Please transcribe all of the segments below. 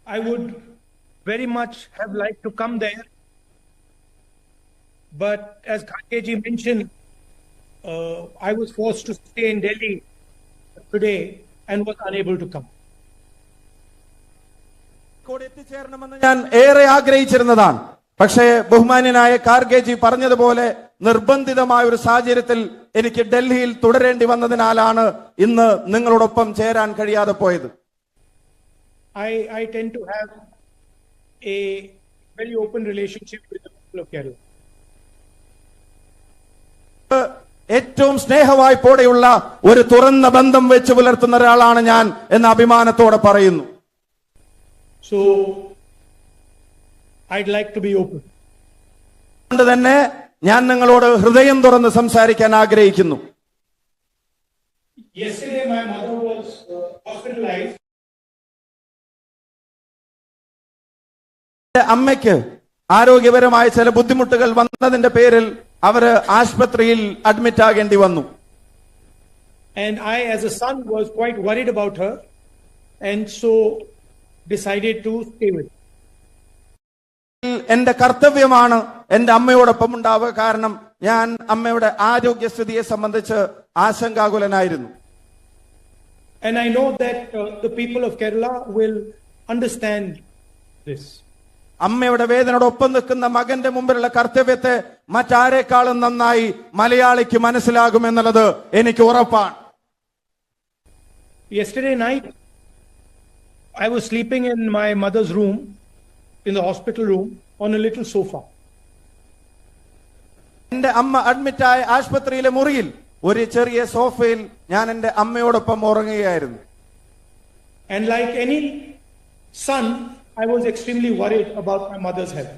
I would very much have liked to come there. But as Khanteji mentioned, I was forced to stay in Delhi today and was unable to come. ഞാൻ ഏറെ ആഗ്രഹിച്ചിരുന്നതാണ്. പക്ഷേ ബഹുമാന്യനായ ഖാർഗെജി പറഞ്ഞതുപോലെ നിർബന്ധിതമായ ഒരു സാഹചര്യത്തിൽ എനിക്ക് ഡൽഹിയിൽ തുടരേണ്ടി വന്നതിനാലാണ് ഇന്ന് നിങ്ങളോടൊപ്പം ചേരാൻ കഴിയാതെ പോയത്. I tend to have a very open relationship with the people of Kerala. ഏറ്റവും സ്നേഹവായ്പോടെയുള്ള ഒരു തുറന്ന ബന്ധം വെച്ച് പുലർത്തുന്ന ഒരാളാണ് ഞാൻ എന്ന അഭിമാനത്തോടെ പറയുന്നു. So I'd like to be open. അതുകൊണ്ട് തന്നെ ഞാൻ നിങ്ങളോട് ഹൃദയം തുറന്ന് സംസാരിക്കാൻ ആഗ്രഹിക്കുന്നു. Yesterday my mother was hospitalized. അമ്മയ്ക്ക് ആരോഗ്യപരമായ ചില ബുദ്ധിമുട്ടുകൾ വന്നതിന്റെ പേരിൽ അവര് ആശുപത്രിയിൽ അഡ്മിറ്റ് ആകേണ്ടി വന്നു. And I as a son was quite worried about her and so decided to stay with her. എന്റെ കർത്തവ്യമാണ് എന്റെ അമ്മയോടൊപ്പം ഉണ്ടാവുക. കാരണം ഞാൻ അമ്മയുടെ ആരോഗ്യസ്ഥിതിയെ സംബന്ധിച്ച് ആശങ്കാകുലനായിരുന്നു. And I know that the people of Kerala will understand this. അമ്മയുടെ വേദനയോടൊപ്പം നിൽക്കുന്ന മകന്റെ മുമ്പിലുള്ള കർത്തവ്യത്തെ മറ്റാരെക്കാളും നന്നായി മലയാളിക്ക് മനസ്സിലാകുമെന്നുള്ളത് എനിക്ക് ഉറപ്പാണ്. Yesterday night, I was sleeping in my mother's room, in the hospital room, on a little sofa. എന്റെ അമ്മ അഡ്മിറ്റായ ആശുപത്രിയിലെ മുറിയിൽ ഒരു ചെറിയ സോഫയിൽ ഞാൻ എന്റെ അമ്മയോടൊപ്പം ഉറങ്ങുകയായിരുന്നു. And like any son, I was extremely worried about my mother's health.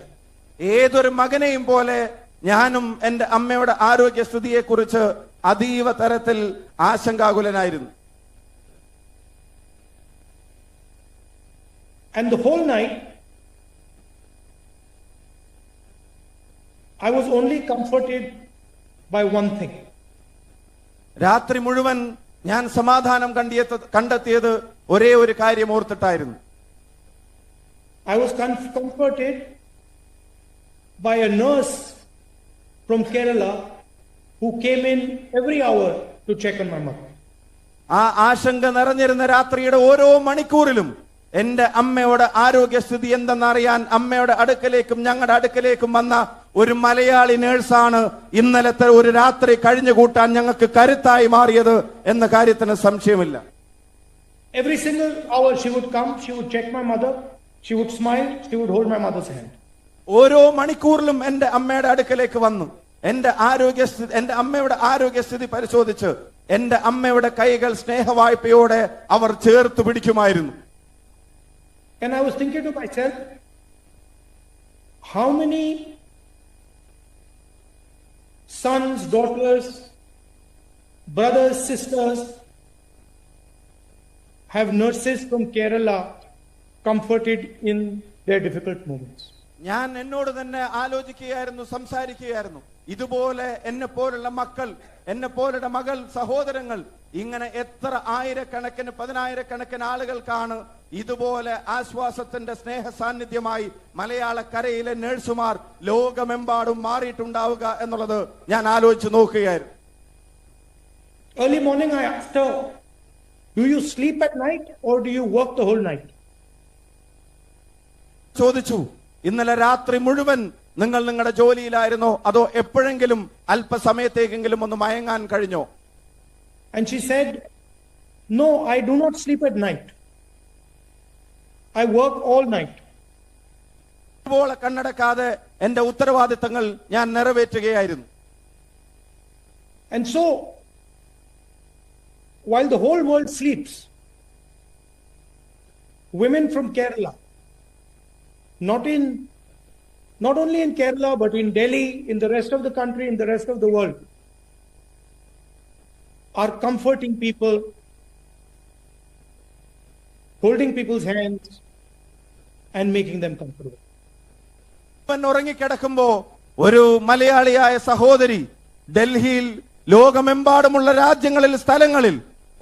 ഏതൊരു മകനെയും പോലെ ഞാനും എന്റെ അമ്മയുടെ ആരോഗ്യസ്ഥിതിയെ കുറിച്ച് അതീവ തരത്തിൽ ആശങ്കാകുലനായിരുന്നു. And the whole night, I was only comforted by one thing. രാത്രി മുഴുവൻ ഞാൻ സമാധാനം കണ്ടെത്തിയത് ഒരേ ഒരു കാര്യം ഓർത്തിട്ടായിരുന്നു. I was comforted by a nurse from Kerala who came in every hour to check on my mother. ആ ആശങ്ക നിറഞ്ഞിരുന്ന രാത്രിയുടെ ഓരോ മണിക്കൂറിലും എന്റെ അമ്മയുടെ ആരോഗ്യസ്ഥിതി എന്തെന്നറിയാൻ അമ്മയുടെ അടുക്കലേക്കും ഞങ്ങളുടെ അടുക്കലേക്കും വന്ന ഒരു മലയാളി നേഴ്സാണ് ഇന്നലത്തെ ഒരു രാത്രി കഴിഞ്ഞുകൂട്ടാൻ ഞങ്ങൾക്ക് കരുത്തായി മാറിയത് എന്ന കാര്യത്തിന് സംശയമില്ല. Every single hour she would come, she would check my mother, she would smile, she would hold my mother's hand. ഓരോ മണിക്കൂറിലും എന്റെ അമ്മയുടെ അടുക്കലേക്ക് വന്നു എന്റെ അമ്മയുടെ ആരോഗ്യസ്ഥിതി പരിശോധിച്ച് എന്റെ അമ്മയുടെ കൈകൾ സ്നേഹവായ്പയോടെ അവർ ചേർത്ത് പിടിക്കുമായിരുന്നു. And I was thinking to myself, how many sons, daughters, brothers, sisters have nurses from Kerala comforted in their difficult moments? ഞാൻ എന്നോട് തന്നെ ആലോചിക്കുകയായിരുന്നു, സംസാരിക്കുകയായിരുന്നു. ഇതുപോലെ എന്നെ പോലുള്ള മക്കൾ, എന്നെ പോലുള്ള മകൾ, സഹോദരങ്ങൾ ഇങ്ങനെ എത്ര ആയിരക്കണക്കിന് പതിനായിരക്കണക്കിന് ആളുകൾക്കാണ് ഇതുപോലെ ആശ്വാസത്തിന്റെ സ്നേഹ സാന്നിധ്യമായി മലയാളക്കരയിലെ നഴ്സുമാർ ലോകമെമ്പാടും മാറിയിട്ടുണ്ടാവുക എന്നുള്ളത് ഞാൻ ആലോചിച്ച് നോക്കുകയായിരുന്നു. Early morning I asked her, do you sleep at night or do you work the whole night? ചോദിച്ചു, ഇന്നലെ രാത്രി മുഴുവൻ നിങ്ങൾ നിങ്ങളുടെ ജോലിയിലായിരുന്നോ അതോ എപ്പോഴെങ്കിലും അല്പസമയത്തേക്കെങ്കിലും ഒന്ന് മയങ്ങാൻ കഴിഞ്ഞോ? And she said, no, I do not sleep at night. I work all night. കണ്ണടക്കാതെ എന്റെ ഉത്തരവാദിത്തങ്ങൾ ഞാൻ നിറവേറ്റുകയായിരുന്നു. And so, while the whole world sleeps, women from Kerala, not only in Kerala, but in Delhi, in the rest of the country, in the rest of the world, are comforting people, holding people's hands, and making them comfortable. ഉറങ്ങിക്കിടക്കുമ്പോ ഒരു മലയാളിയായ സഹോദരി ഡൽഹിയിൽ ലോകമെമ്പാടുമുള്ള രാജ്യങ്ങളിൽ സ്ഥലങ്ങളിൽ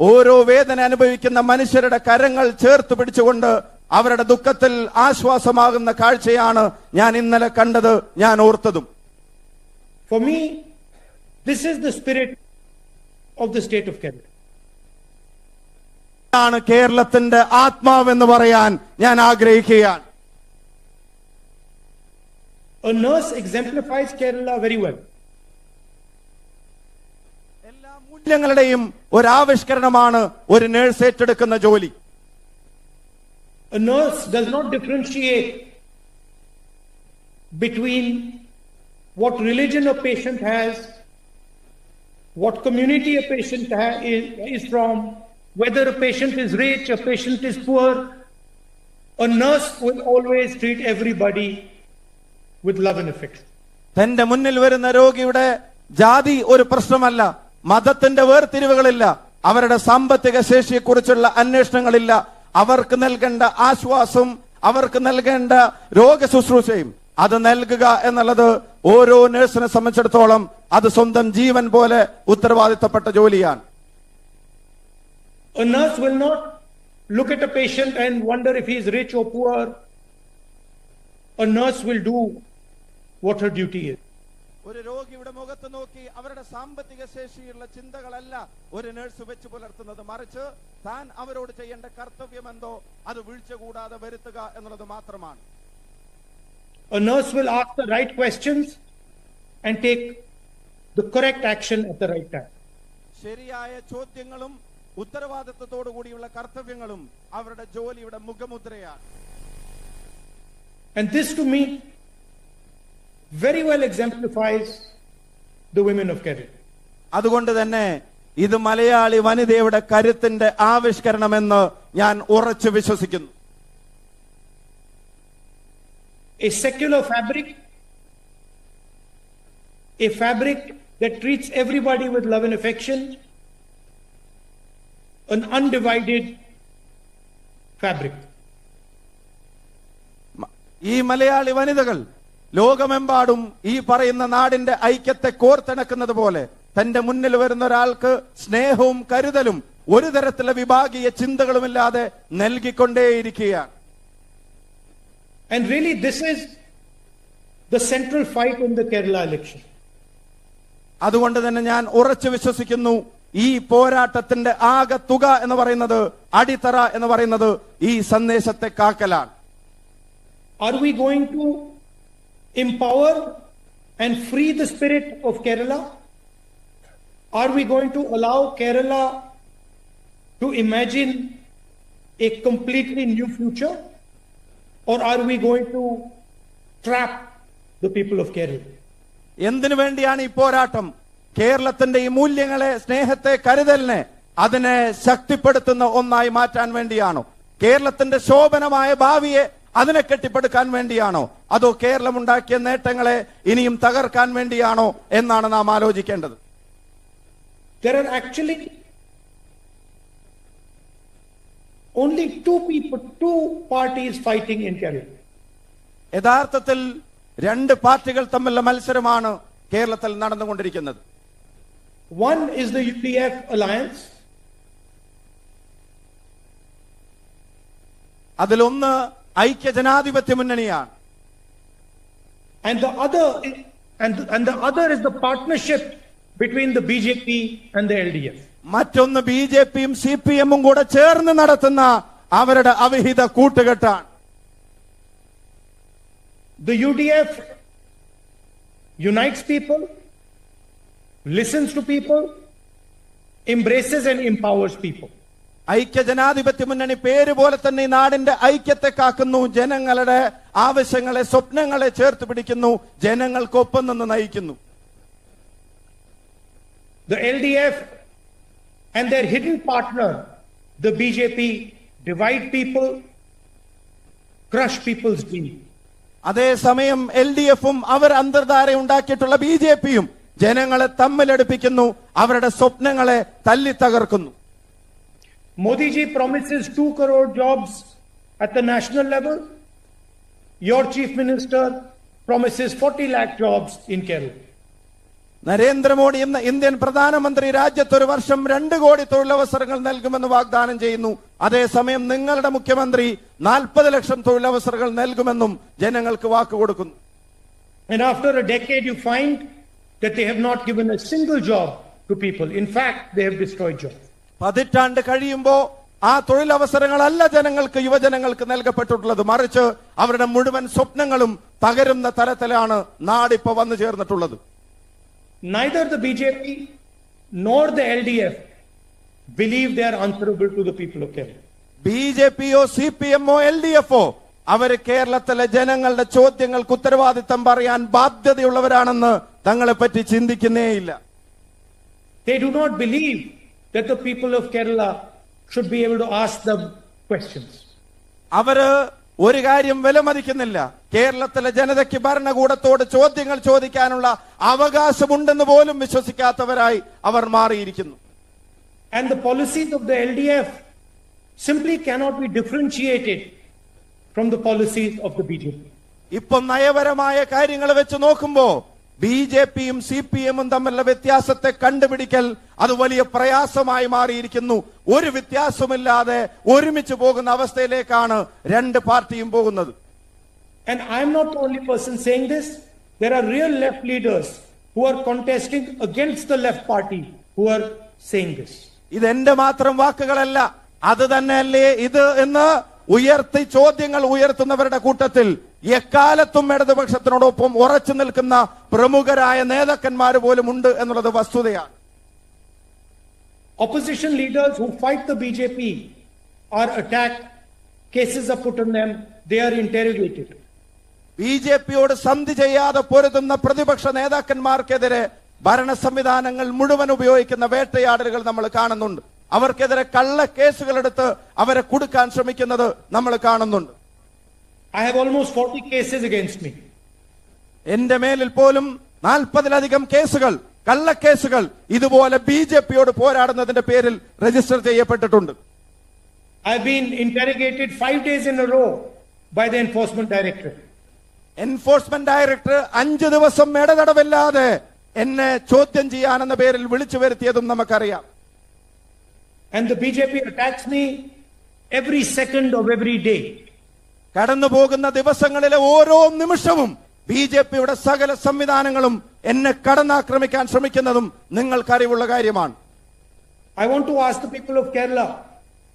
ഓരോ വേദന അനുഭവിക്കുന്ന മനുഷ്യരുടെ കരങ്ങൾ ചേർത്ത് പിടിച്ചുകൊണ്ട് അവരുടെ ദുഃഖത്തിൽ ആശ്വാസമാകുന്ന കാഴ്ചയാണ് ഞാൻ ഇന്നലെ കണ്ടത്, ഞാൻ ഓർത്തതും. For me, this is the spirit of the state of Kerala. ആണ് കേരളത്തിന്റെ ആത്മാവെന്ന് പറയാൻ ഞാൻ ആഗ്രഹിക്കുകയാണ്. A nurse exemplifies Kerala very well. എല്ലാ മൂല്യങ്ങളുടെയും ഒരാവിഷ്കരണമാണ് ഒരു നഴ്സ് ഏറ്റെടുക്കുന്ന ജോലി. A nurse does not differentiate between what religion a patient has, what community a patient is from, whether a patient is rich, a patient is poor. A nurse will always treat everybody with love and affection. തന്റെ മുന്നിൽ വരുന്ന രോഗിയുടെ ജാതി ഒരു പ്രശ്നമല്ല, മതത്തിന്റെ വേർതിരിവുകളില്ല, അവരുടെ സാമ്പത്തിക ശേഷിയെക്കുറിച്ചുള്ള അന്വേഷണങ്ങളില്ല. അവർക്ക് നൽകേണ്ട ആശ്വാസവും അവർക്ക് നൽകേണ്ട രോഗശുശ്രൂഷയും അത് നൽകുക എന്നുള്ളത് ഓരോ നഴ്സിനെ സംബന്ധിച്ചിടത്തോളം അത് സ്വന്തം ജീവൻ പോലെ ഉത്തരവാദിത്തപ്പെട്ട ജോലിയാണ്. A nurse will not look at a patient and wonder if he is rich or poor. A nurse will do what her duty is. ഒരു രോഗിയുടെ മുഖത്ത് നോക്കി അവരുടെ സാമ്പത്തിക ശേഷിയുള്ള ചിന്തകളല്ല ഒരു നഴ്സ് വെച്ച് പുലർത്തുന്നത്, മറിച്ച് താൻ അവരോട് ചെയ്യേണ്ട കർത്തവ്യം എന്തോ അത് വീഴ്ച കൂടാതെ വരുത്തുക എന്നുള്ളത് മാത്രമാണ്. A nurse will ask the right questions and take the correct action at the right time. ശരിയായ ചോദ്യങ്ങളും ഉത്തരവാദിത്തത്തോടു കൂടിയുള്ള കർത്തവ്യങ്ങളും അവരുടെ ജോലിയുടെ മുഖമുദ്രയാണ്. And this to me very well exemplifies the women of Kerala. അതുകൊണ്ട് തന്നെ ഇത് മലയാളി വനിതയുടെ കരുത്തിന്റെ ആവിഷ്കരണമെന്ന് ഞാൻ ഉറച്ചു വിശ്വസിക്കുന്നു. A secular fabric, a fabric that treats everybody with love and affection, an undivided fabric. ഈ മലയാളി വനിതകൾ ലോകമെമ്പാടും ഈ പറയുന്ന നാടിന്റെ ഐക്യത്തെ കോർത്തിണക്കുന്നത് പോലെ തന്റെ മുന്നിൽ വരുന്ന ഒരാൾക്ക് സ്നേഹവും കരുതലും ഒരു തരത്തിലുള്ള വിഭാഗീയ ചിന്തകളുമില്ലാതെ നൽകിക്കൊണ്ടേയിരിക്കുകയാണ്. And really this is the central fight in the Kerala election. അതുകൊണ്ട് തന്നെ ഞാൻ ഉറച്ചു വിശ്വസിക്കുന്നു ഈ പോരാട്ടത്തിന്റെ ആകെ തുക എന്ന് പറയുന്നത്, അടിത്തറ എന്ന് പറയുന്നത് ഈ സന്ദേശത്തെ കാക്കലാണ്. Are we going to empower and free the spirit of Kerala? Are we going to allow Kerala to imagine a completely new future? Or are we going to trap the people of Kerala? എന്തിനു വേണ്ടിയാണ് ഈ പോരാട്ടം? കേരളത്തിന്റെ ഈ മൂല്യങ്ങളെ, സ്നേഹത്തെ, കരുതലിനെ അതിനെ ശക്തിപ്പെടുത്തുന്ന ഒന്നായി മാറ്റാൻ വേണ്ടിയാണോ? കേരളത്തിന്റെ ശോഭനമായ ഭാവിയെ അതിനെ കെട്ടിപ്പടുക്കാൻ വേണ്ടിയാണോ? അതോ കേരളം ഉണ്ടാക്കിയ നേട്ടങ്ങളെ ഇനിയും തകർക്കാൻ വേണ്ടിയാണോ എന്നാണ് നാം ആലോചിക്കേണ്ടത്. There are actually only two parties fighting in Kerala. യഥാർത്ഥത്തിൽ രണ്ട് പാർട്ടികൾ തമ്മിലുള്ള മത്സരമാണ് കേരളത്തിൽ നടന്നുകൊണ്ടിരിക്കുന്നത്. One is the UDF alliance. അതിലൊന്ന് ഐക്യജനാധിപത്യ മുന്നണിയാണ്. And the other is the partnership between the BJP and the LDF. മറ്റൊന്ന് ബിജെപിയും സിപിഎമ്മും കൂടെ ചേർന്ന് നടത്തുന്ന അവരുടെ അവിഹിത കൂട്ടുകെട്ടാണ്. The UDF unites people, listens to people, embraces and empowers people. ഐക്യജനാധിപത്യ മുന്നണി പേര് പോലെ തന്നെ ഈ നാടിന്റെ ഐക്യത്തെ കാക്കുന്നു, ജനങ്ങളുടെ ആവശ്യങ്ങളെ, സ്വപ്നങ്ങളെ ചേർത്ത് പിടിക്കുന്നു, ജനങ്ങൾക്കൊപ്പം നിന്ന് നയിക്കുന്നു. The LDF and their hidden partner, the BJP, divide people, crush people's dreams. അതേസമയം LDFും അവർ അന്തർധാര ഉണ്ടാക്കിയിട്ടുള്ള ബിജെപിയും ജനങ്ങളെ തമ്മിലടുപ്പിക്കുന്നു, അവരുടെ സ്വപ്നങ്ങളെ തല്ലി തകർക്കുന്നു. Modi ji promises 2 crore jobs at the national level. Your chief minister promises 40 lakh jobs in Kerala. Narendra Modi എന്ന ഇന്ത്യൻ പ്രധാനമന്ത്രി രാജ്യത്തൊരു വർഷം 2 കോടി തൊഴിലവസരങ്ങൾ നൽകുമെന്ന് വാഗ്ദാനം ചെയ്യുന്നു. അതേസമയം നിങ്ങളുടെ മുഖ്യമന്ത്രി 40 ലക്ഷം തൊഴിലവസരങ്ങൾ നൽകുമെന്നും ജനങ്ങൾക്ക് വാക്കുകൊടുക്കുന്നു. And after a decade, you find that they have not given a single job to people. In fact, they have destroyed jobs. 10 കഴിയുമ്പോ ആ തൊഴിലവസരങ്ങളല്ല ജനങ്ങൾക്ക്, യുവജനങ്ങൾക്ക് നൽകപ്പെട്ടിട്ടുള്ളത്. മറിച്ച് അവരുടെ മുഴുവൻ സ്വപ്നങ്ങളും തകരുന്ന തലത്തിലാണ് നാടിപ്പോ വന്നു ചേർന്നിട്ടുള്ളത്. Neither the BJP nor the LDF believe they are answerable to the people of Kerala. ബിജെപിയോ സിപിഎമ്മോ എൽഡിഎഫോ അവര് കേരളത്തിലെ ജനങ്ങളുടെ ചോദ്യങ്ങൾക്ക് ഉത്തരവാദിത്തം പറയാൻ ബാധ്യതയുള്ളവരാണെന്ന് തങ്ങളെ പറ്റി ചിന്തിക്കുന്നേയില്ല. They do not believe that the people of Kerala should be able to ask them questions. അവര് ഒരു കാര്യം വിലമതിക്കുന്നില്ല, കേരളത്തിലെ ജനതയ്ക്ക് ഭരണകൂടത്തോട് ചോദ്യങ്ങൾ ചോദിക്കാനുള്ള അവകാശമുണ്ടെന്ന് പോലും വിശ്വസിക്കാത്തവരായി അവർ മാറിയിരിക്കുന്നു. And the policies of the LDF simply cannot be differentiated from the policies of the BJP. ഇപ്പം നയപരമായ കാര്യങ്ങൾ വെച്ച് നോക്കുമ്പോ ബിജെപിയും സിപിഎമ്മും തമ്മിലുള്ള വ്യത്യാസത്തെ കണ്ടുപിടിക്കൽ അത് വലിയ പ്രയാസമായി മാറിയിരിക്കുന്നു. ഒരു വ്യത്യാസമില്ലാതെ ഒരുമിച്ച് പോകുന്ന അവസ്ഥയിലേക്കാണ് 2 പാർട്ടിയും പോകുന്നത്. And I am not the only person saying this. There are real left leaders who are contesting against the left party who are saying this. ഇതെന്റെ മാത്രം വാക്കുകളല്ല, അത് തന്നെയല്ലേ ഇത് എന്ന് ഉയർത്തി ചോദ്യങ്ങൾ ഉയർത്തുന്നവരുടെ കൂട്ടത്തിൽ എക്കാലത്തും ഇടതുപക്ഷത്തിനോടൊപ്പം ഉറച്ചു നിൽക്കുന്ന പ്രമുഖരായ നേതാക്കന്മാർ പോലും ഉണ്ട് എന്നുള്ളത് വസ്തുതയാണ്. Opposition leaders who fight the BJP are attacked, cases are put on them, they are interrogated. ബിജെപിയോട് സന്ധി ചെയ്യാതെ പൊരുതുന്ന പ്രതിപക്ഷ നേതാക്കന്മാർക്കെതിരെ ഭരണ സംവിധാനങ്ങൾ മുഴുവൻ ഉപയോഗിക്കുന്ന വേട്ടയാടലുകൾ നമ്മൾ കാണുന്നുണ്ട്. അവർക്കെതിരെ കള്ള കേസുകൾ എടുത്ത് അവരെ കുടുക്കാൻ ശ്രമിക്കുന്നത് നമ്മൾ കാണുന്നുണ്ട്. I have almost 40 cases against me. എന്റെ മേലിൽ പോലും 40-ലധികം കേസുകൾ, കള്ളക്കേസുകൾ ഇതുപോലെ ബിജെപിയോട് പോരാടുന്നതിന്റെ പേരിൽ രജിസ്റ്റർ ചെയ്യപ്പെട്ടിട്ടുണ്ട്. I have been interrogated 5 days in a row by the Enforcement Directorate. Enforcement director 5 ദിവസം ഇടതടവില്ലാതെ എന്നെ ചോദ്യം ചെയ്യാനെന്ന പേരിൽ വിളിച്ചു വരുത്തിയതും നമുക്കറിയാം. And the BJP attacks me every second of every day. കടന്നു പോകുന്ന ദിവസങ്ങളിലെ ഓരോ നിമിഷവും ബിജെപിയുടെ സകല സംവിധാനങ്ങളും എന്നെ കടന്നാക്രമിക്കാൻ ശ്രമിക്കുന്നതും നിങ്ങൾക്കറിവുള്ള കാര്യമാണ്. I want to ask the people of Kerala,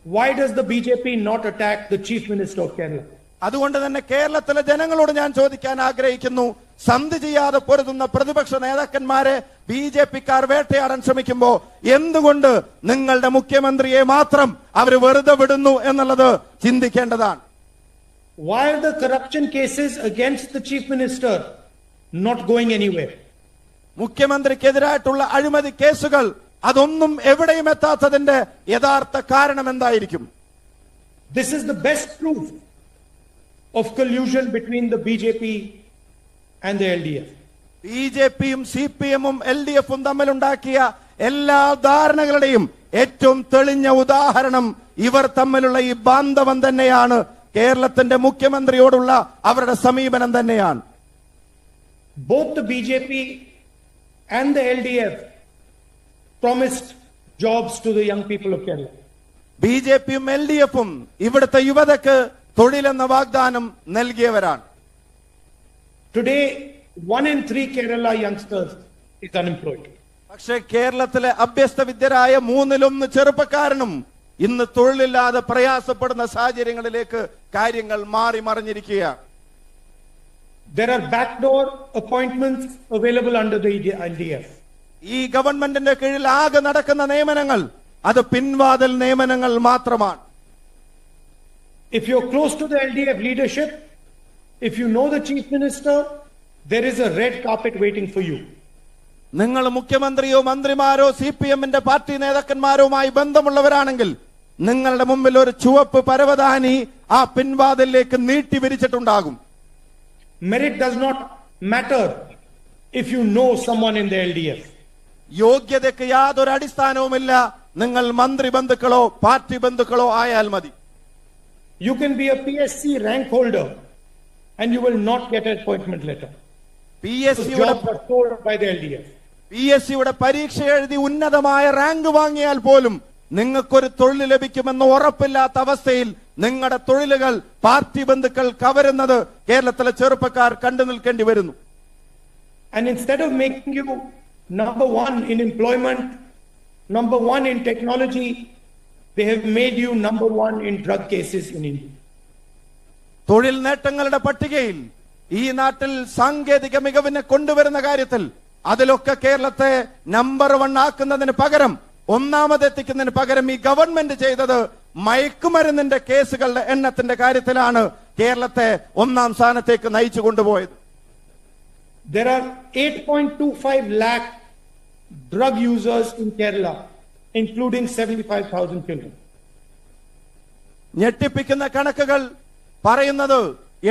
why does the BJP not attack the Chief Minister of Kerala? അതുകൊണ്ട് തന്നെ കേരളത്തിലെ ജനങ്ങളോട് ഞാൻ ചോദിക്കാൻ ആഗ്രഹിക്കുന്നു, സന്ധി ചെയ്യാതെ പൊരുതുന്ന പ്രതിപക്ഷ നേതാക്കന്മാരെ ബിജെപിക്കാർ വേട്ടയാടാൻ ശ്രമിക്കുമ്പോ എന്തുകൊണ്ട് നിങ്ങളുടെ മുഖ്യമന്ത്രിയെ മാത്രം അവർ വെറുതെ വിടുന്നു എന്നുള്ളത് ചിന്തിക്കേണ്ടതാണ്. Why are the corruption cases against the Chief Minister not going anywhere? മുഖ്യമന്ത്രിക്കെതിരായിട്ടുള്ള അഴിമതി കേസുകൾ അതൊന്നും എവിടെയും എത്താത്തതിന്റെ യഥാർത്ഥ കാരണം എന്തായിരിക്കും? This is the best proof of collusion between the BJP and the LDF. ബിജെപിയും സിപിഎമ്മും എൽഡിഎഫും തമ്മിലുണ്ടാക്കിയ എല്ലാ ധാരണകളുടെയും ഏറ്റവും തെളിഞ്ഞ ഉദാഹരണം ഇവർ തമ്മിലുള്ള ഈ ബാന്ധവം തന്നെയാണ്. കേരളത്തിന്റെ മുഖ്യമന്ത്രിയോടുള്ള അവരുടെ സമീപനം തന്നെയാണ്. Both the BJP and the LDF promised jobs to the young people of Kerala. ബിജെപിയും എൽഡിഎഫും ഇവിടുത്തെ യുവതയ്ക്ക് തൊഴിലെന്ന വാഗ്ദാനം നൽകിയവരാണ്. Today, 1 in 3 Kerala youngsters is unemployed. പക്ഷേ കേരളത്തിലെ അഭ്യസ്ത വിദ്യരായ 3-1 ചെറുപ്പക്കാരനും ഇന്ന് തൊഴിലില്ലാതെ പ്രയാസപ്പെടുന്ന സാഹചര്യങ്ങളിലേക്ക് കാര്യങ്ങൾ മാറി മറിഞ്ഞിരിക്കുകയാണ്. There are backdoor appointments available under the LDF. ഈ ഗവൺമെന്റിന്റെ കീഴിൽ ആകെ നടക്കുന്ന നിയമനങ്ങൾ അത് പിൻവാതിൽ നിയമനങ്ങൾ മാത്രമാണ്. If you're close to the LDF leadership, if you know the Chief Minister, there is a red carpet waiting for you. നിങ്ങൾ മുഖ്യമന്ത്രിയോ മന്ത്രിമാരോ സിപിഎമ്മിന്റെ പാർട്ടി നേതാക്കന്മാരുമായി ബന്ധമുള്ളവരാണെങ്കിൽ നിങ്ങളുടെ മുമ്പിൽ ഒരു ചുവപ്പ് പരവതാനി ആ പിൻവാതിലേക്ക് നീട്ടി വിരിച്ചിട്ടുണ്ടാകും. Merit does not matter if you know someone in the LDF. യോഗ്യതയ്ക്ക് യാതൊരു അടിസ്ഥാനവുമില്ല. നിങ്ങൾ മന്ത്രി ബന്ധുക്കളോ പാർട്ടി ബന്ധുക്കളോ ആയാൽ മതി. You can be a PSC rank holder and you will not get an appointment letter. PSC jobs are sold by the LDF. PSCയുടെ പരീക്ഷ എഴുതി ഉന്നതമായ rank വാങ്ങിയാൽ പോലും നിങ്ങൾക്കൊരു തൊഴിൽ ലഭിക്കുമെന്ന് ഉറപ്പില്ലാത്ത അവസ്ഥയിൽ നിങ്ങളുടെ തൊഴിലുകൾ പാർട്ടി ബന്ധുക്കൾ കവരുന്നത് കേരളത്തിലെ ചെറുപ്പക്കാർ കണ്ടു നിൽക്കേണ്ടി വരുന്നു. And instead of making you number one in employment, number one in technology, they have made you number one in drug cases in India. തൊഴിൽ നേട്ടങ്ങളുടെ പട്ടികയിൽ ഈ നാട്ടിൽ സാങ്കേതിക മികവിനെ കൊണ്ടുവരുന്ന കാര്യത്തിൽ അതിലൊക്കെ കേരളത്തെ നമ്പർ 1 ആക്കുന്നതിന് പകരം ഒന്നാമതെത്തിക്കുന്നതിന് പകരം ഈ ഗവൺമെന്റ് ചെയ്തത് മയക്കുമരുന്നിന്റെ കേസുകളുടെ എണ്ണത്തിന്റെ കാര്യത്തിലാണ് കേരളത്തെ 1ാം സ്ഥാനത്തേക്ക് നയിച്ചു കൊണ്ടുപോയത്. There are 8.25 lakh drug users in Kerala, including 75,000 children. ഞെട്ടിപ്പിക്കുന്ന കണക്കുകൾ പറയുന്നത്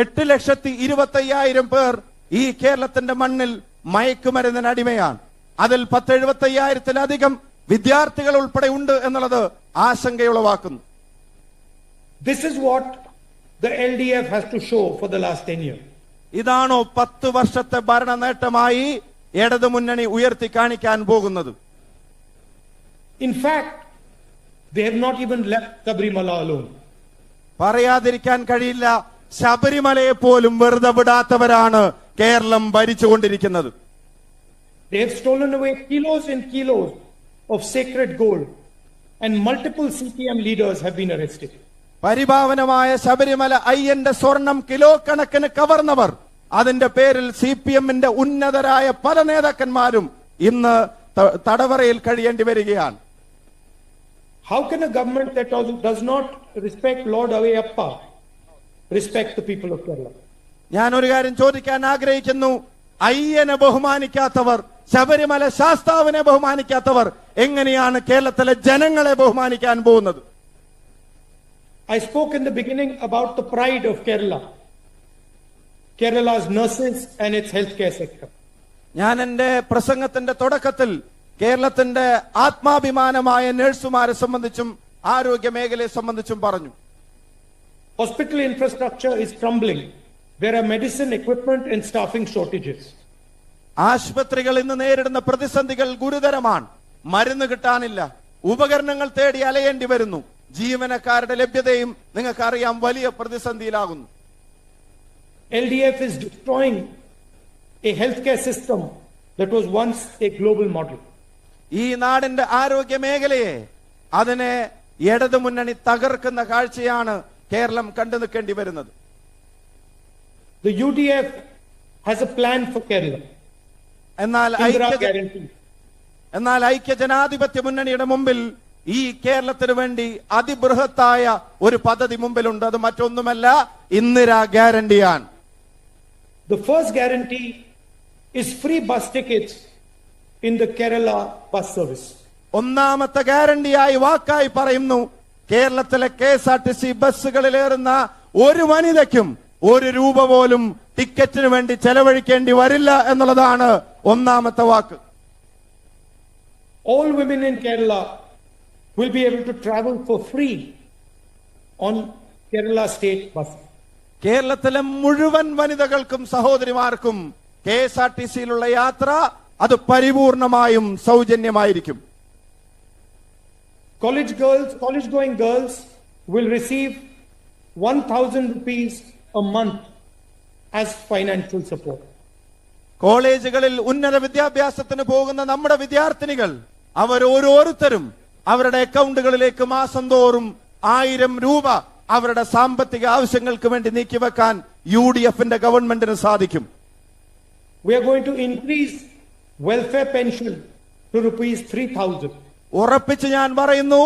8,25,000 പേർ ഈ കേരളത്തിന്റെ മണ്ണിൽ മയക്കുമരുന്നിന് അടിമയാണ്. അതിൽ 10,75,000-ലധികം വിദ്യാർത്ഥികൾ ഉൾപ്പെടെ ഉണ്ട് എന്നുള്ളത് ആശങ്കയുളവാക്കുന്നു. This is what the LDF has to show for the last 10 years. ഇതാണോ 10 വർഷത്തെ ഭരണ നേട്ടമായി ഇടതുമുന്നണി ഉയർത്തി കാണിക്കാൻ പോകുന്നത്? In fact, they have not even left Sabrimala alone. പറയാതിരിക്കാൻ കഴിയില്ല, ശബരിമലയെ പോലും വെറുതെ വിടാത്തവരാണ് Keralam ഭരിച്ചുകൊണ്ടിരിക്കുന്നത്. They have stolen away kilos and kilos of sacred gold, and multiple CPM leaders have been arrested. പരിഭാവനമായ Sabarimala അയ്യന്റെ സ്വർണം കിലോ കണക്കിന് കവർന്നവർ, അതിന്റെ പേരിൽ CPM-ന്റെ ഉന്നതരായ പല നേതാക്കന്മാരും ഇന്ന് തടവറയിൽ കഴിയേണ്ടി വരികയാണ്. How can a government that does not respect Lord Avayappa respect the people of Kerala? ഞാൻ ഒരു കാര്യം ചോദിക്കാൻ ആഗ്രഹിക്കുന്നു. അയ്യനെ ബഹുമാനിക്കാത്തവർ, ശബരിമല ശാസ്താവിനെ ബഹുമാനിക്കാത്തവർ എങ്ങനെയാണ് കേരളത്തിലെ ജനങ്ങളെ ബഹുമാനിക്കാൻ പോകുന്നത്? I spoke in the beginning about the pride of Kerala, Kerala's nurses and its healthcare sector. ഞാൻ എന്റെ പ്രസംഗത്തിന്റെ തുടക്കത്തിൽ കേരളത്തിന്റെ ആത്മാഭിമാനമായ നഴ്സുമാരെ സംബന്ധിച്ചും ആരോഗ്യ മേഖലയെ സംബന്ധിച്ചും പറഞ്ഞു. Hospital infrastructure is crumbling. There are medicine, equipment and staffing shortages. ആശുപത്രികൾ ഇന്ന് നേരിടുന്ന പ്രതിസന്ധികൾ ഗുരുതരമാണ്. മരുന്ന് കിട്ടാനില്ല, ഉപകരണങ്ങൾ തേടി അലയേണ്ടി വരുന്നു, ജീവനക്കാരുടെ ലഭ്യതയും നിങ്ങൾക്കറിയാം വലിയ പ്രതിസന്ധിയിലാകുന്നു. LDF is destroying a healthcare system that was once a global model. ഈ നാടിന്റെ ആരോഗ്യ മേഖലയെ, അതിനെ ഇടതുമുന്നണി തകർക്കുന്ന കാഴ്ചയാണ് കേരളം കണ്ടു നിൽക്കേണ്ടി വരുന്നത്. The UDF has a plan for Kerala. എന്നാൽ ഐക്യ ജനാധിപത്യ മുന്നണിയുടെ മുമ്പിൽ ഈ കേരളത്തിന് വേണ്ടി അതിബൃഹത്തായ ഒരു പദ്ധതി മുമ്പിലുണ്ട്. അത് മറ്റൊന്നുമല്ല, ഇന്ദിരാ ഗ്യാരണ്ടിയാണ്. The first guarantee is free bus tickets in the Kerala bus service. ഒന്നാമത്തെ ഗ്യാരണ്ടിയായി വാക്കായി പറയുന്നു, കേരളത്തിലെ KSRTC ബസ്സുകളിലേറുന്ന ഒരു വനിതയ്ക്കും 1 രൂപ പോലും ടിക്കറ്റിന് വേണ്ടി ചെലവഴിക്കേണ്ടി വരില്ല എന്നുള്ളതാണ് ഒന്നാമത്തെ വാക്ക്. All women in Kerala will be able to travel for free on Kerala state bus. കേരളത്തിലെ മുഴുവൻ വനിതകൾക്കും സഹോദരിമാർക്കും KSRTCയിലുള്ള യാത്ര അത് പരിപൂർണമായും സൗജന്യമായിരിക്കും. College going girls will receive 1,000 rupees a month as financial support. കോളേജുകളിൽ ഉന്നത വിദ്യാഭ്യാസത്തിന് പോകുന്ന നമ്മുടെ വിദ്യാർത്ഥിനികൾ അവർ ഓരോരുത്തരും അവരുടെ അക്കൗണ്ടുകളിലേക്ക് മാസം തോറും 1000 രൂപ അവരുടെ സാമ്പത്തിക ആവശ്യങ്ങൾക്ക് വേണ്ടി നീക്കിവെക്കാൻ UDF-ന്റെ ഗവൺമെന്റിന് സാധിക്കും. We are going to increase welfare pension to rupees 3,000. ഉറപ്പിച്ച് ഞാൻ പറയുന്നു,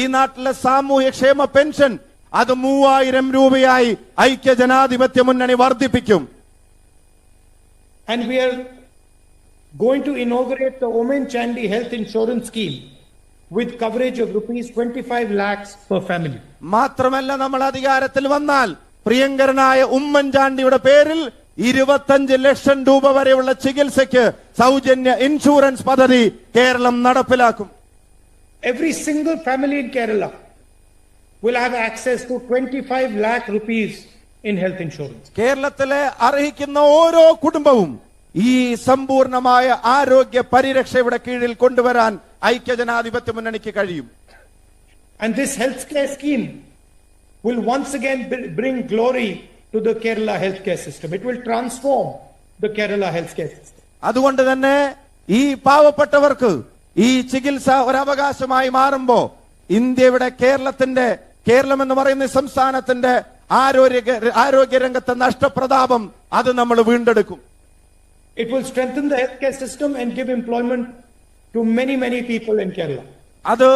ഈ നാട്ടിലെ സാമൂഹ്യക്ഷേമ പെൻഷൻ അത് 3000 രൂപയായി ഐക്യ ജനാധിപത്യ മുന്നണി വർദ്ധിപ്പിക്കും. And we are going to inaugurate the Omen Chandy health insurance scheme with coverage of rupees 25 lakhs per family. മാത്രമല്ല, നമ്മൾ അധികാരത്തിൽ വന്നാൽ പ്രിയങ്കരനായ ഉമ്മൻചാണ്ടിയുടെ പേരിൽ 25 ലക്ഷം രൂപ വരെയുള്ള ചികിത്സയ്ക്ക് സൗജന്യ ഇൻഷുറൻസ് പദ്ധതി കേരളം നടപ്പിലാക്കും. Every single family in Kerala will have access to 25 lakh rupees in health insurance. കേരളത്തിലെ അർഹിക്കുന്ന ഓരോ കുടുംബവും ഈ സമ്പൂർണമായ ആരോഗ്യ പരിരക്ഷയുടെ കീഴിൽ കൊണ്ടുവരാൻ ഐക്യജനാധിപത്യ മുന്നണിക്ക് കഴിയും. And this healthcare scheme will once again bring glory to the Kerala healthcare system. It will transform the Kerala healthcare system. അതുകൊണ്ട് തന്നെ ഈ പാവപ്പെട്ടവർക്ക് ഈ ചികിത്സ ഒരവകാശമായി മാറുമ്പോ ഇന്ത്യയുടെ കേരളം എന്ന് പറയുന്ന സംസ്ഥാനത്തിന്റെ ആരോഗ്യരംഗത്തെ നഷ്ടപ്രതാപം അത് നമ്മൾ വീണ്ടെടുക്കും. It will strengthen the healthcare system and give employment to many people in Kerala. അത്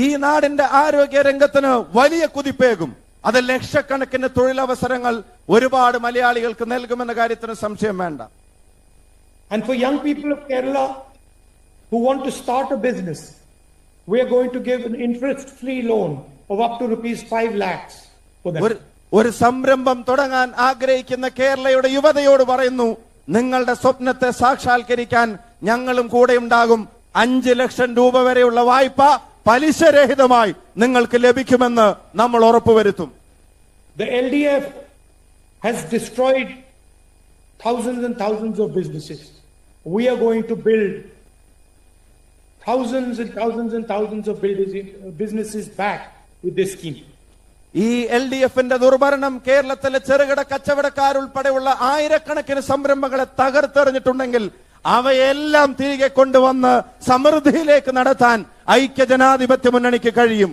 ഈ നാടിന്റെ ആരോഗ്യരംഗത്തിന് വലിയ കുതിപ്പേകും. അത് ലക്ഷക്കണക്കിന് തൊഴിലവസരങ്ങൾ ഒരുപാട് മലയാളികൾക്ക് നൽകുമെന്ന കാര്യത്തിന് സംശയം വേണ്ട. And for young people of Kerala who want to start a business, we are going to give an interest-free loan of up to rupees 5 lakhs for them. ഒരു സംരംഭം തുടങ്ങാൻ ആഗ്രഹിക്കുന്ന കേരളയുടെ യുവതയോട് പറയുന്നു, നിങ്ങളുടെ സ്വപ്നത്തെ സാക്ഷാത്കരിക്കാൻ ഞങ്ങളും കൂടെ ഉണ്ടാകും. 5 ലക്ഷം രൂപ വരെയുള്ള വായ്പ പലിശരഹിതമായി നിങ്ങൾക്ക് ലഭിക്കുമെന്ന് നമ്മൾ ഉറപ്പുവരുത്തും. The LDF has destroyed thousands and thousands of businesses. We are going to build thousands and thousands and thousands of businesses back with this scheme. ഈ LDFന്റെ ദുർഭരണം കേരളത്തിലെ ചെറുകിട കച്ചവടക്കാരുൾപ്പെടെയുള്ള ആയിരക്കണക്കിന് സംരംഭങ്ങളെ തകർത്തെറിഞ്ഞിട്ടുണ്ടെങ്കിൽ അവയെല്ലാം തിരികെ കൊണ്ടുവന്ന് സമൃദ്ധിയിലേക്ക് നടത്താൻ ഐക്യജനാധിപത്യ മുന്നണിക്ക് കഴിയും.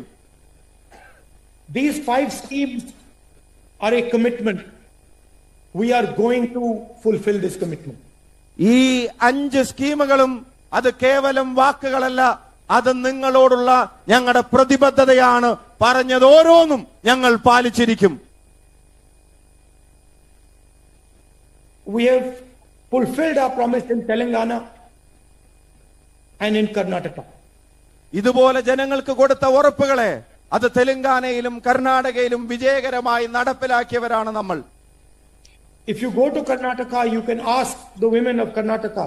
These 5 schemes are a commitment. We are going to fulfill this commitment. ഈ 5 സ്കീമുകളും അത് കേവലം വാക്കുകളല്ല, അത് നിങ്ങളോടുള്ള ഞങ്ങളുടെ പ്രതിബദ്ധതയാണ്. പറഞ്ഞത് ഓരോന്നും ഞങ്ങൾ പാലിച്ചിരിക്കും. We have fulfilled our promise in Telangana and in Karnataka. ഇതുപോലെ ജനങ്ങൾക്ക് കൊടുത്ത ഉറപ്പുകളെ അത് തെലങ്കാനയിലും കർണാടകയിലും വിജയകരമായി നടപ്പിലാക്കിയവരാണ് നമ്മൾ. If you go to Karnataka, you can ask the women of Karnataka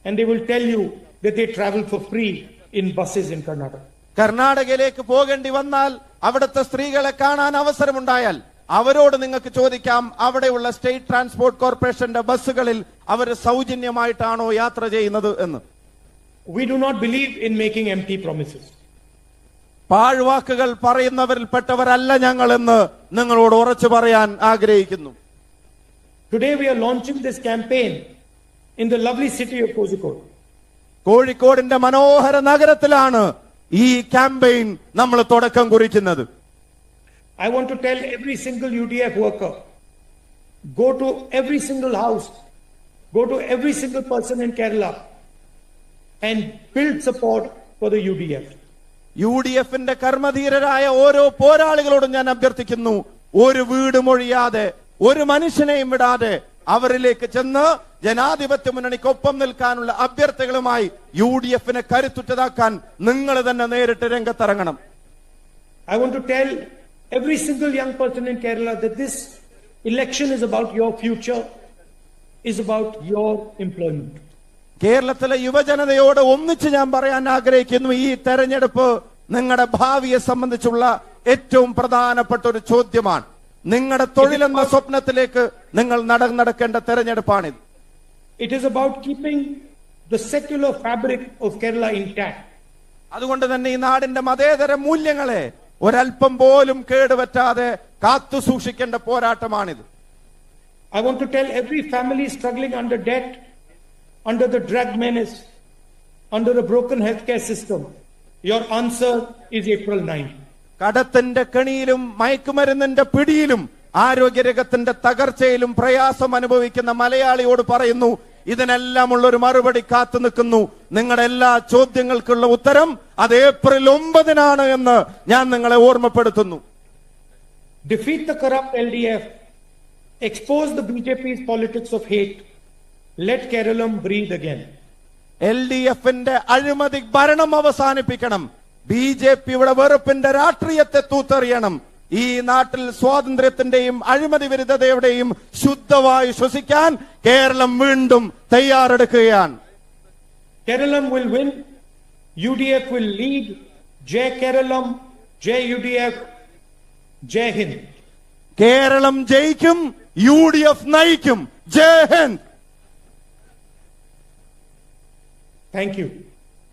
and they will tell you that they travel for free in buses in Karnataka. കർണാടകയിലേക്ക് പോകേണ്ടി വന്നാൽ അവിടുത്തെ സ്ത്രീകളെ കാണാൻ അവസരമുണ്ടായാൽ അവരോട് നിങ്ങൾക്ക് ചോദിക്കാം, അവിടെയുള്ള സ്റ്റേറ്റ് ട്രാൻസ്പോർട്ട് കോർപ്പറേഷന്റെ ബസ്സുകളിൽ അവർ സൗജന്യമായിട്ടാണോ യാത്ര ചെയ്യുന്നത് എന്ന്. We do not believe in making empty promises. പാഴ്വാക്കുകൾ പറയുന്നവരിൽപ്പെട്ടവരല്ല ഞങ്ങൾ എന്ന് നിങ്ങളോട് ഉറച്ചു പറയാൻ ആഗ്രഹിക്കുന്നു. Today we are launching this campaign in the lovely city of Kozhikode. കോഴിക്കോടിന്റെ മനോഹര നഗരത്തിലാണ് ഈ ക്യാമ്പയിൻ നമ്മൾ തുടക്കം കുറിക്കുന്നത്. I want to tell every single UDF worker, go to every single house, go to every single person in Kerala and build support for the UDF. UDFന്റെ കർമ്മധീരരായ ഓരോ പോരാളികളോടും ഞാൻ അഭ്യർത്ഥിക്കുന്നു, ഒരു വീട് മൊഴിയാതെ ഒരു മനുഷ്യനെയും വിടാതെ അവരിലേക്ക് ചെന്ന് ജനാധിപത്യ മുന്നണിക്കൊപ്പം നിൽക്കാനുള്ള അഭ്യർത്ഥനകളുമായി UDFനെ കരുത്തുറ്റതാക്കാൻ നിങ്ങൾ തന്നെ നേരിട്ട് രംഗത്തിറങ്ങണം. I want to tell every single young person in Kerala that this election is about your future, is about your employment. കേരളത്തിലെ യുവജനതയോട് ഒന്നിച്ച് ഞാൻ പറയാൻ ആഗ്രഹിക്കുന്നു, ഈ തെരഞ്ഞെടുപ്പ് നിങ്ങളുടെ ഭാവിയെ സംബന്ധിച്ചുള്ള ഏറ്റവും പ്രധാനപ്പെട്ട ഒരു ചോദ്യമാണ്. നിങ്ങളുടെ തൊഴിലെന്ന സ്വപ്നത്തിലേക്ക് നിങ്ങൾ നടക്കേണ്ട തെരഞ്ഞെടുപ്പാണിത്. It is about keeping the secular fabric of Kerala intact. അതുകൊണ്ട് തന്നെ ഈ നാടിന്റെ മതേതര മൂല്യങ്ങളെ ഒരൽപ്പം പോലും കേടുപറ്റാതെ കാത്തു സൂക്ഷിക്കേണ്ട പോരാട്ടമാണിത്. I want to tell every family struggling under debt, under the drug menace, under a broken healthcare system, your answer is April 9. കടത്തിന്റെ കെണിയിലും മയക്കുമരുന്നിന്റെ പിടിയിലും ആരോഗ്യരംഗത്തിന്റെ തകർച്ചയിലും പ്രയാസം അനുഭവിക്കുന്ന മലയാളിയോട് പറയുന്നു, ഇതിനെല്ലാം ഉള്ളൊരു മറുപടി കാത്തു നിൽക്കുന്നു. നിങ്ങളുടെ എല്ലാ ചോദ്യങ്ങൾക്കുള്ള ഉത്തരം അത് ഏപ്രിൽ 9 എന്ന് ഞാൻ നിങ്ങളെ ഓർമ്മപ്പെടുത്തുന്നു. Defeat the corrupt LDF, expose the BJP's politics of hate, let Keralam breathe again. LDFന്റെ അഴിമതി ഭരണം അവസാനിപ്പിക്കണം. BJPയുടെ വെറുപ്പിന്റെ രാഷ്ട്രീയത്തെ തൂത്തെറിയണം. ഈ നാട്ടിൽ സ്വാതന്ത്ര്യത്തിന്റെയും അഴിമതി വിരുദ്ധതയുടെയും ശുദ്ധവായു ശ്വസിക്കാൻ കേരളം വീണ്ടും തയ്യാറെടുക്കുകയാണ്. Keralam will win. UDF will lead. Jai Keralam, Jai UDF, Jai Hind. Keralam ജയിക്കും, UDF നയിക്കും. ജയ് ഹിന്ദ്. Thank you.